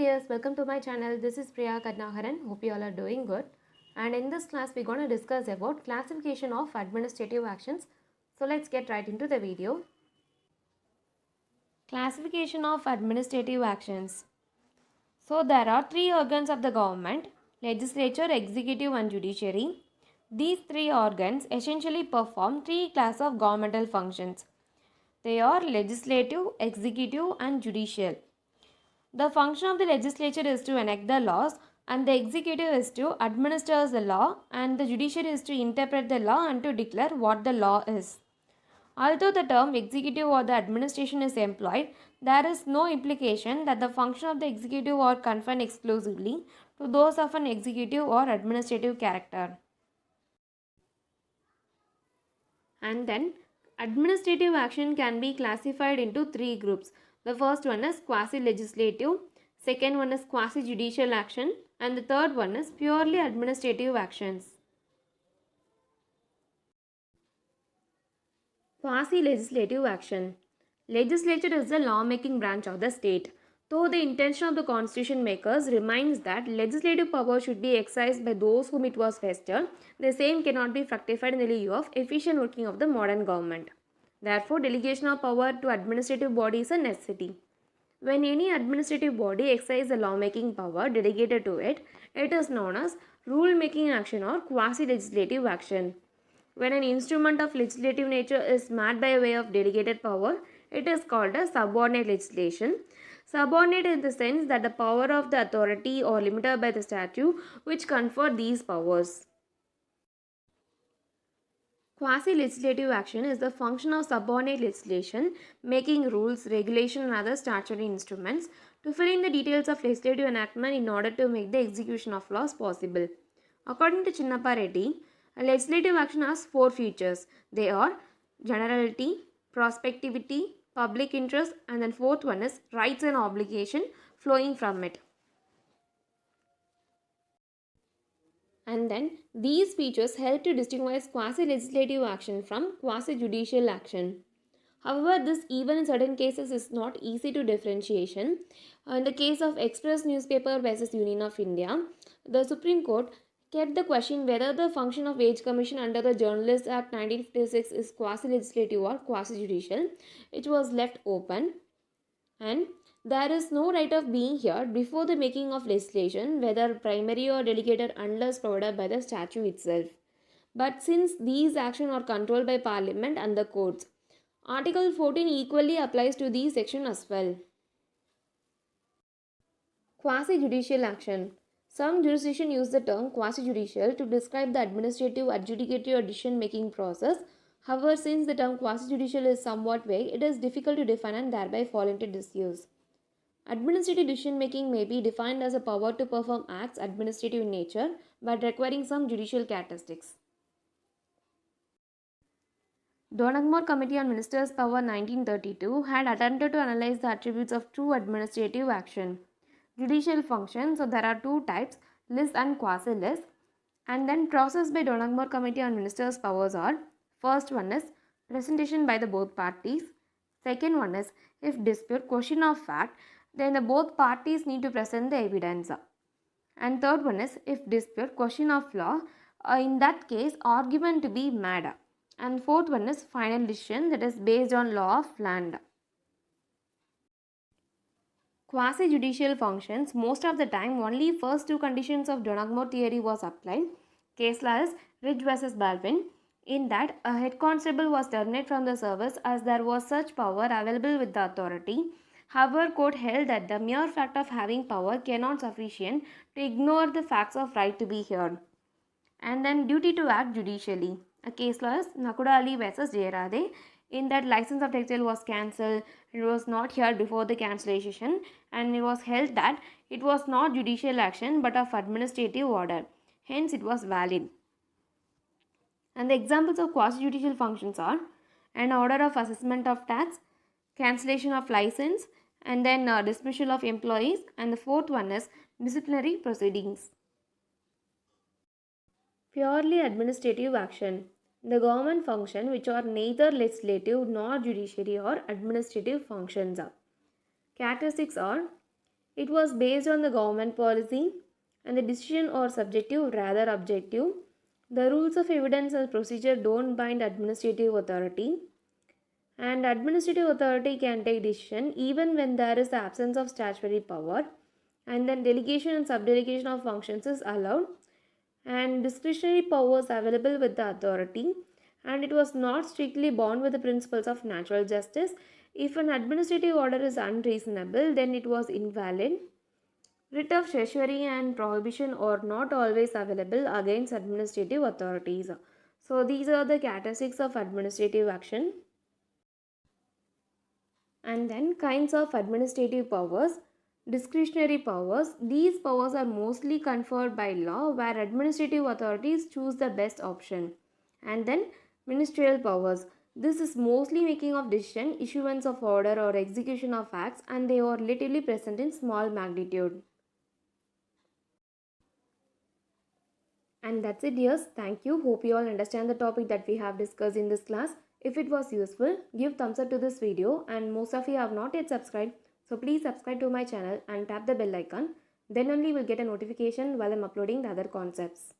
dears, welcome to my channel. This is Priya Kadnaharan. Hope you all are doing good. And in this class, we're going to discuss about classification of administrative actions. So let's get right into the video. Classification of administrative actions. So there are three organs of the government: legislature, executive and judiciary. These three organs essentially perform three classes of governmental functions. They are legislative, executive and judicial. The function of the legislature is to enact the laws, and the executive is to administer the law, and the judiciary is to interpret the law and to declare what the law is. Although the term executive or the administration is employed, there is no implication that the function of the executive are confined exclusively to those of an executive or administrative character. And then administrative action can be classified into three groups. The first one is quasi-legislative, second one is quasi-judicial action, and the third one is purely administrative actions. Quasi-legislative action. Legislature is the lawmaking branch of the state. Though the intention of the constitution makers remains that legislative power should be exercised by those whom it was vested, the same cannot be fructified in the lieu of efficient working of the modern government. Therefore, delegation of power to administrative body is a necessity. When any administrative body exercises the lawmaking power delegated to it, it is known as rule-making action or quasi-legislative action. When an instrument of legislative nature is made by way of delegated power, it is called a subordinate legislation. Subordinate in the sense that the power of the authority or limited by the statute which confer these powers. Quasi-legislative action is the function of subordinate legislation, making rules, regulation and other statutory instruments to fill in the details of legislative enactment in order to make the execution of laws possible. According to Chinnappa Reddy, a legislative action has four features. They are generality, prospectivity, public interest, and then fourth one is rights and obligation flowing from it. And then these features help to distinguish quasi-legislative action from quasi-judicial action. However, this even in certain cases is not easy to differentiation. In the case of Express newspaper versus Union of India, the Supreme Court kept the question whether the function of Wage Commission under the Journalists Act 1956 is quasi-legislative or quasi-judicial. It was left open, and there is no right of being heard before the making of legislation, whether primary or delegated, unless provided by the statute itself. But since these actions are controlled by Parliament and the courts, Article 14 equally applies to these sections as well. Quasi-judicial action. Some jurisdictions use the term quasi-judicial to describe the administrative, adjudicatory or decision-making process. However, since the term quasi-judicial is somewhat vague, it is difficult to define and thereby fall into disuse. Administrative decision-making may be defined as a power to perform acts administrative in nature, but requiring some judicial characteristics. Donagmore Committee on Ministers' Power 1932 had attempted to analyze the attributes of true administrative action. Judicial function, so there are two types, lis and quasi-lis, and then process by Donagmore Committee on Ministers' Powers are: first one is presentation by the both parties, second one is if dispute question of fact, then the both parties need to present the evidence, and third one is if dispute question of law, in that case argument to be made, and fourth one is final decision, that is based on law of land. Quasi-judicial functions, most of the time only first two conditions of Donagmore theory was applied. Case law is Ridge vs. Baldwin. In that, a head constable was terminated from the service as there was such power available with the authority. However, court held that the mere fact of having power cannot sufficient to ignore the facts of right to be heard. And then duty to act judicially. A case law is Nakuda Ali vs. Jayarade. In that, license of textile was cancelled. It was not heard before the cancellation, and it was held that it was not judicial action but of administrative order. Hence, it was valid. And the examples of quasi-judicial functions are an order of assessment of tax, cancellation of license, and then dismissal of employees, and the fourth one is disciplinary proceedings. Purely administrative action. The government function which are neither legislative nor judiciary or administrative functions. Characteristics are: It was based on the government policy, and the decision or subjective rather objective. The rules of evidence and procedure don't bind administrative authority, and administrative authority can take decision even when there is the absence of statutory power, and then delegation and subdelegation of functions is allowed, and discretionary powers available with the authority, and it was not strictly bound with the principles of natural justice. If an administrative order is unreasonable, then it was invalid. Writ of certiorari and prohibition are not always available against administrative authorities. So these are the characteristics of administrative action. And then kinds of administrative powers. Discretionary powers. These powers are mostly conferred by law, where administrative authorities choose the best option. And then ministerial powers. This is mostly making of decision, issuance of order or execution of acts, and they are relatively present in small magnitude. And that's it, dears. Thank you. Hope you all understand the topic that we have discussed in this class. If it was useful, give thumbs up to this video, and most of you have not yet subscribed, so please subscribe to my channel and tap the bell icon. Then only you will get a notification while I'm uploading the other concepts.